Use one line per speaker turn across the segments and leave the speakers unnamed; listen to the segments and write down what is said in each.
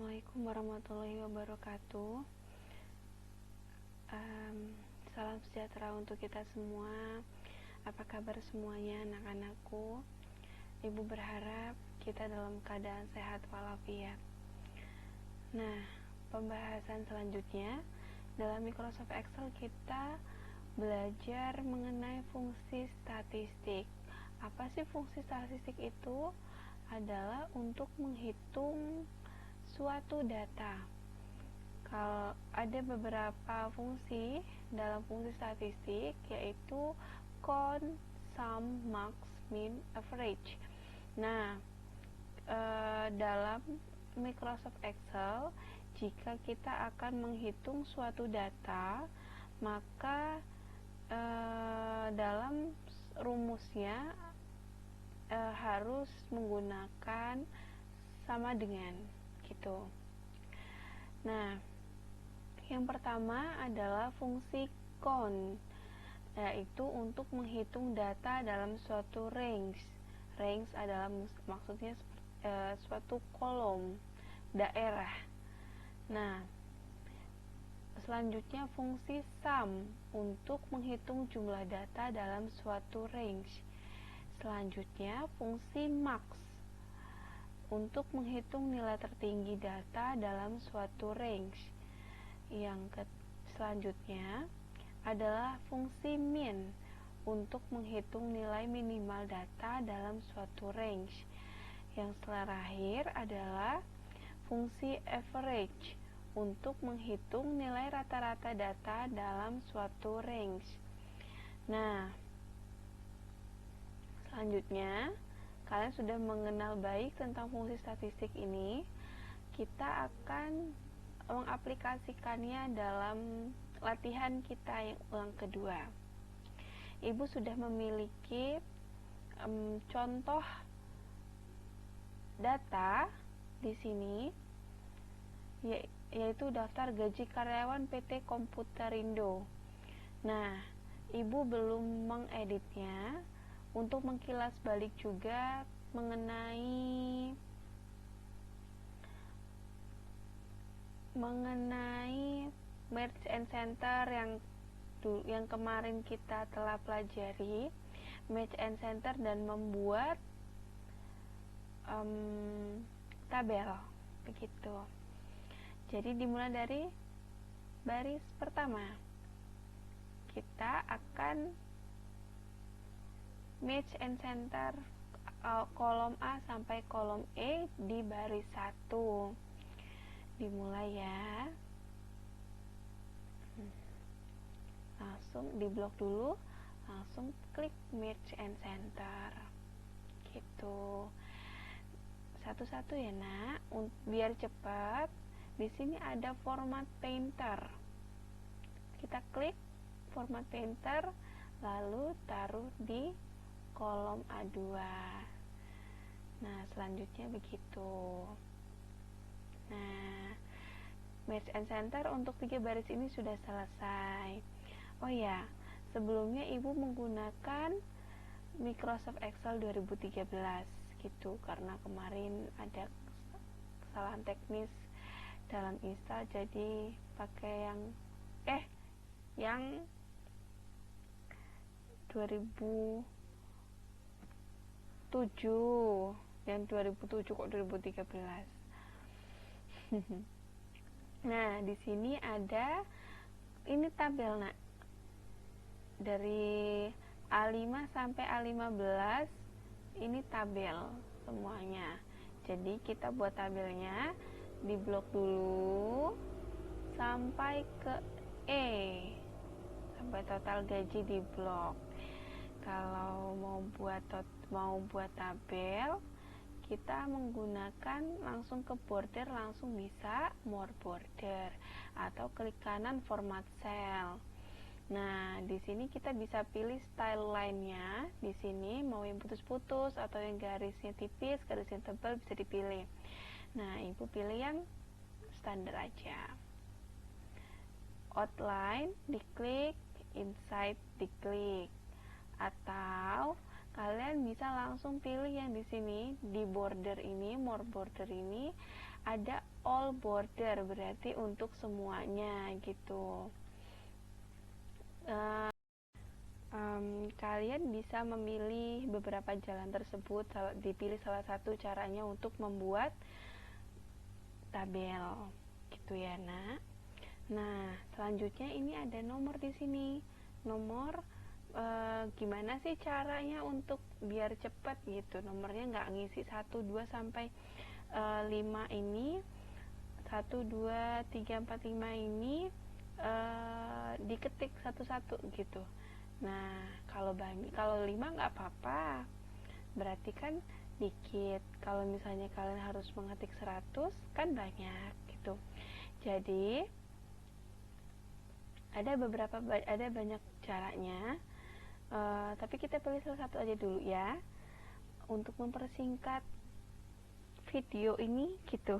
Assalamualaikum warahmatullahi wabarakatuh. Salam sejahtera untuk kita semua. Apa kabar semuanya anak-anakku? Ibu berharap kita dalam keadaan sehat walafiat. Nah, pembahasan selanjutnya dalam Microsoft Excel kita belajar mengenai fungsi statistik. Apa sih fungsi statistik itu? Adalah untuk menghitung suatu data. Kalau ada beberapa fungsi dalam fungsi statistik, yaitu count, sum, max, min, average. Nah, dalam Microsoft Excel, jika kita akan menghitung suatu data, maka dalam rumusnya harus menggunakan sama dengan gitu. Nah, yang pertama adalah fungsi count, yaitu untuk menghitung data dalam suatu range. Range adalah maksudnya suatu kolom daerah. Nah, selanjutnya fungsi sum untuk menghitung jumlah data dalam suatu range. Selanjutnya fungsi max untuk menghitung nilai tertinggi data dalam suatu range. Yang selanjutnya adalah fungsi min untuk menghitung nilai minimal data dalam suatu range. Yang terakhir adalah fungsi average untuk menghitung nilai rata-rata data dalam suatu range. Nah, selanjutnya, kalian sudah mengenal baik tentang fungsi statistik ini. Kita akan mengaplikasikannya dalam latihan kita yang kedua. Ibu sudah memiliki contoh data di sini, yaitu daftar gaji karyawan PT Komputerindo. Nah, ibu belum mengeditnya. Untuk mengkilas balik juga mengenai merge and center yang kemarin kita telah pelajari, merge and center dan membuat tabel begitu. Jadi dimulai dari baris pertama, kita akan match and center kolom A sampai kolom E di baris 1. Dimulai ya. Langsung di blok dulu, langsung klik match and center. Gitu. Satu-satu ya, Nak. Biar cepat. Di sini ada format painter. Kita klik format painter, lalu taruh di kolom A2. Nah, selanjutnya begitu. Nah, match and center untuk 3 baris ini sudah selesai. Oh ya, sebelumnya ibu menggunakan Microsoft Excel 2013 gitu, karena kemarin ada kesalahan teknis dalam install, jadi pakai yang 2007 dan 2007 kok 2013. Nah, di sini ada ini tabel, Nak. Dari A5 sampai A15 ini tabel semuanya. Jadi kita buat tabelnya di blok dulu sampai ke E, sampai total gaji di blok. Kalau mau buat tabel, kita menggunakan langsung ke border, langsung bisa more border atau klik kanan format cell. Nah, di sini kita bisa pilih style line-nya. Di sini mau yang putus-putus atau yang garisnya tipis, garisnya tebal bisa dipilih. Nah, ibu pilih yang standar aja. Outline diklik, inside diklik. Atau kalian bisa langsung pilih yang di sini di border ini, more border ini, ada all border, berarti untuk semuanya gitu. Kalian bisa memilih beberapa jalan tersebut, dipilih salah satu caranya untuk membuat tabel gitu ya nak. Nah selanjutnya ini ada nomor di sini. Nomor gimana sih caranya untuk biar cepat gitu, nomornya nggak ngisi 1, 2 sampai 5 ini, 1, 2, 3, 4, 5 ini diketik satu-satu gitu. Nah kalau 5 nggak apa-apa, berarti kan dikit. Kalau misalnya kalian harus mengetik 100 kan banyak gitu. Jadi ada banyak caranya, tapi kita pilih salah satu aja dulu ya untuk mempersingkat video ini gitu.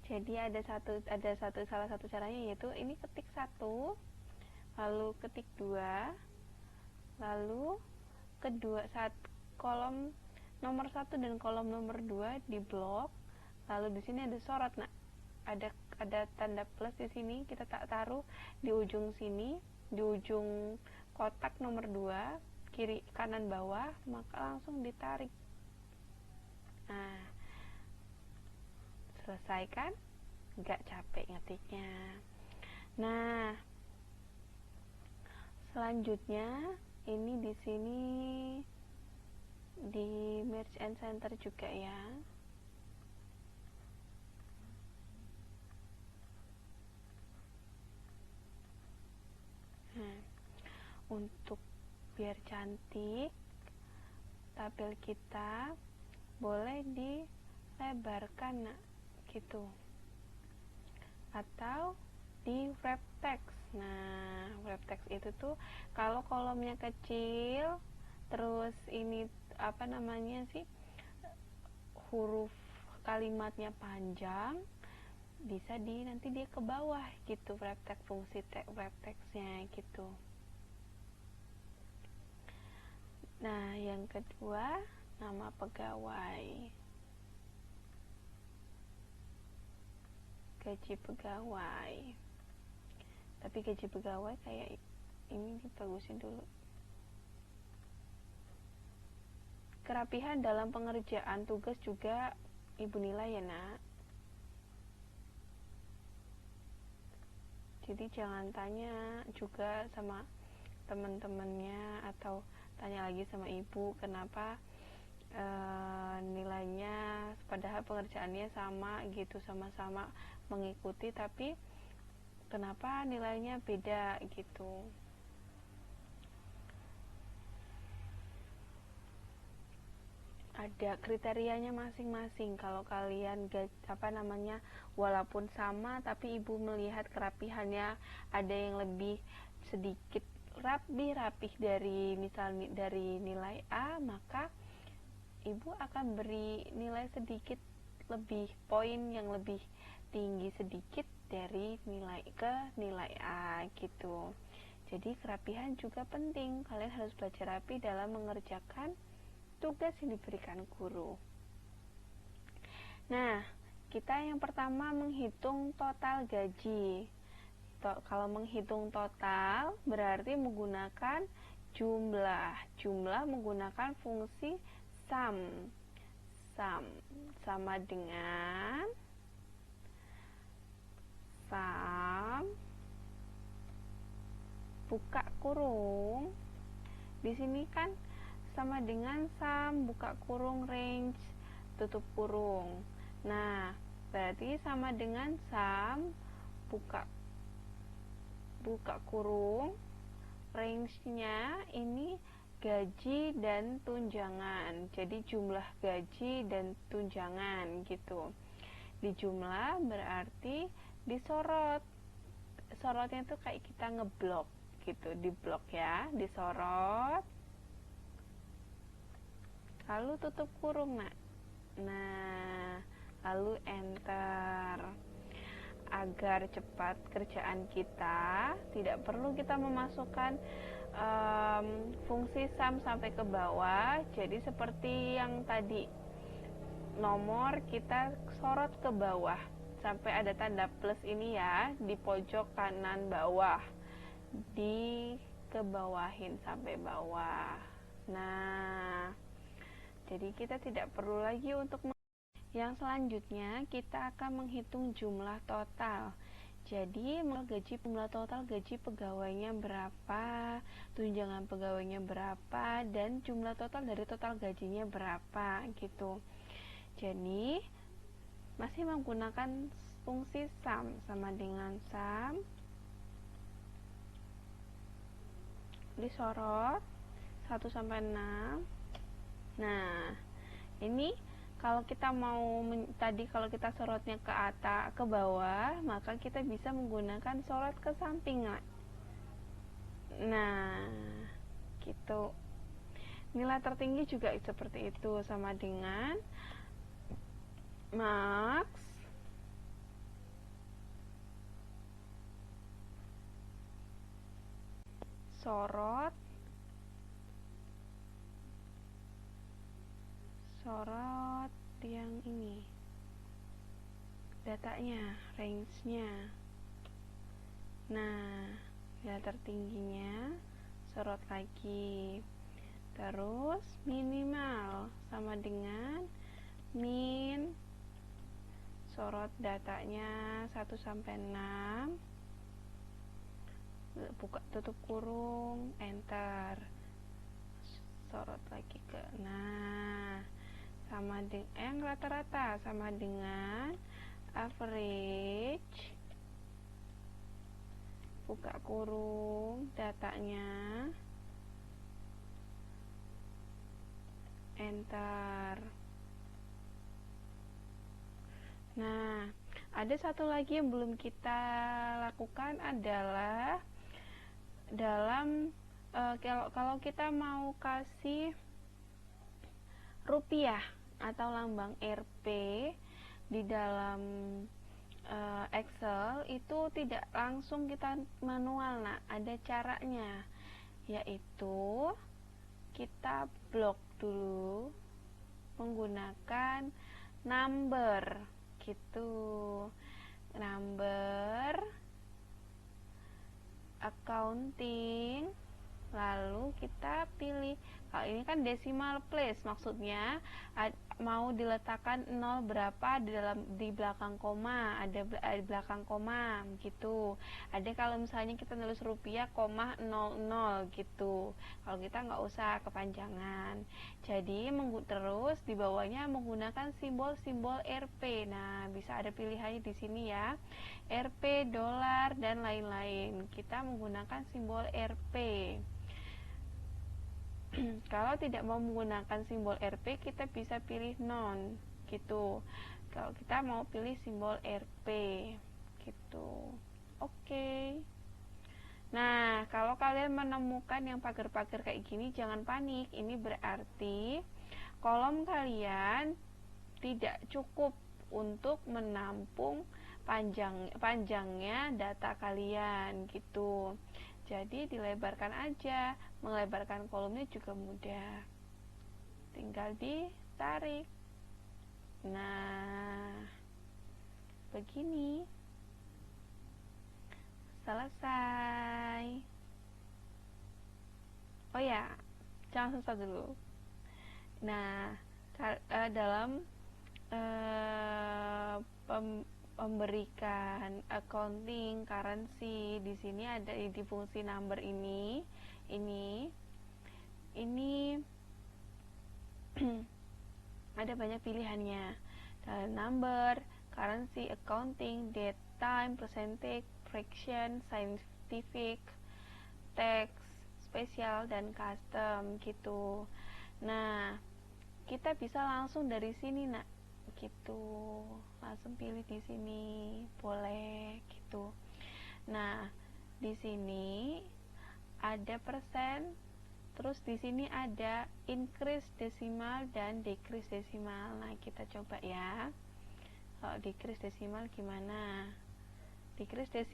Jadi salah satu caranya yaitu ini ketik 1, lalu ketik 2, lalu kolom nomor 1 dan kolom nomor 2 di blok. Lalu di sini ada sorot. Nah, ada tanda plus di sini, kita taruh di ujung sini, di ujung kotak nomor 2, kiri kanan bawah, maka langsung ditarik. Nah, selesai kan? Nggak capek ngetiknya. Nah, selanjutnya ini di sini di merge and center juga ya. Nah, untuk biar cantik tabel kita boleh dilebarkan nak gitu, atau di wrap text. Nah wrap text itu tuh kalau kolomnya kecil terus ini huruf kalimatnya panjang, bisa nanti dia ke bawah gitu wrap text, fungsi wrap textnya gitu. Nah yang kedua, nama pegawai, gaji pegawai. Tapi gaji pegawai kayak ini dibagusin dulu. Kerapihan dalam pengerjaan tugas juga ibu nilai ya nak. Jadi jangan tanya juga sama teman-temannya atau tanya lagi sama ibu kenapa nilainya, padahal pengerjaannya sama gitu, sama-sama mengikuti, tapi kenapa nilainya beda gitu. Ada kriterianya masing-masing. Kalau kalian walaupun sama tapi ibu melihat kerapihannya ada yang lebih sedikit rapih dari misalnya dari nilai A, maka ibu akan beri nilai sedikit lebih, poin yang lebih tinggi sedikit dari nilai A gitu. Jadi kerapihan juga penting. Kalian harus belajar rapi dalam mengerjakan tugas yang diberikan guru. Nah, kita yang pertama menghitung total gaji. Kalau menghitung total berarti menggunakan jumlah menggunakan fungsi sum sama dengan sum buka kurung. Di sini kan sama dengan sum buka kurung range tutup kurung. Nah, berarti sama dengan sum buka kurung range-nya ini gaji dan tunjangan. Jadi jumlah gaji dan tunjangan gitu. Di jumlah berarti disorot. Sorotnya tuh kayak kita ngeblok gitu, di blok ya, disorot. Lalu tutup kurung nak. Nah, lalu enter. Agar cepat kerjaan kita, tidak perlu kita memasukkan fungsi sum sampai ke bawah. Jadi seperti yang tadi nomor kita sorot ke bawah sampai ada tanda plus ini ya, di pojok kanan bawah, di kebawahin sampai bawah. Nah, jadi kita tidak perlu lagi untuk yang selanjutnya kita akan menghitung jumlah total. Jadi jumlah total gaji pegawainya berapa, tunjangan pegawainya berapa, dan jumlah total dari total gajinya berapa gitu. Jadi masih menggunakan fungsi sum, sama dengan sum disorot 1 sampai 6. Nah, ini kalau kita mau tadi kalau kita sorotnya ke atas ke bawah, maka kita bisa menggunakan sorot ke samping. Nah, gitu. Nilai tertinggi juga seperti itu, sama dengan max sorot yang ini datanya, range-nya. Nah, nilai tertingginya sorot lagi. Terus minimal sama dengan min sorot datanya 1 sampai 6, buka tutup kurung, enter, sorot lagi ke, nah sama dengan rata-rata sama dengan average, buka kurung, datanya, enter. Nah, ada satu lagi yang belum kita lakukan adalah dalam kalau kita mau kasih rupiah atau lambang Rp di dalam Excel itu tidak langsung kita manual. Nah, ada caranya, yaitu kita blok dulu menggunakan number gitu, number accounting, lalu kita pilih. Kalau ini kan decimal place, maksudnya mau diletakkan 0 berapa di belakang koma, ada di belakang koma gitu. Ada kalau misalnya kita nulis rupiah, koma 00 gitu. Kalau kita nggak usah kepanjangan. Jadi terus di bawahnya menggunakan simbol-simbol Rp. Nah, bisa ada pilihannya di sini ya. Rp, dolar, dan lain-lain. Kita menggunakan simbol Rp. Kalau tidak mau menggunakan simbol Rp, kita bisa pilih non gitu. Kalau kita mau pilih simbol Rp gitu. Oke. Nah, kalau kalian menemukan yang pagar-pagar kayak gini, jangan panik. Ini berarti kolom kalian tidak cukup untuk menampung panjangnya data kalian gitu. Jadi dilebarkan aja, melebarkan kolomnya juga mudah, tinggal ditarik. Nah, begini, selesai. Oh ya, jangan susah dulu. Nah, dalam memberikan accounting currency, di sini ada di fungsi number ini ada banyak pilihannya. Number, currency, accounting, date, time, percentage, fraction, scientific, text, spesial, dan custom gitu. Nah, kita bisa langsung dari sini nak gitu, langsung pilih di sini boleh gitu. Nah, di sini ada persen, terus di sini ada increase desimal dan decrease desimal. Nah, kita coba ya. Kalau decrease desimal gimana? Decrease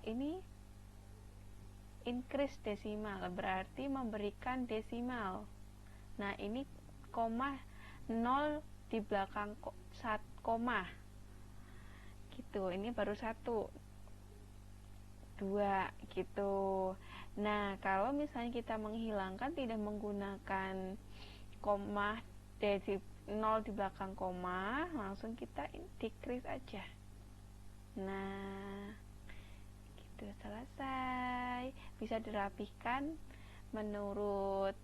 ini increase desimal berarti memberikan desimal. Nah, ini koma 0 di belakang koma gitu. Ini baru 1, 2 gitu. Nah, kalau misalnya kita menghilangkan tidak menggunakan koma dari 0 di belakang koma, langsung kita decrease aja. Nah, gitu, selesai. Bisa dirapihkan menurut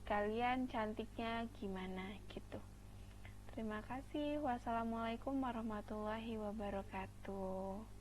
kalian cantiknya gimana gitu. Terima kasih. Wassalamualaikum warahmatullahi wabarakatuh.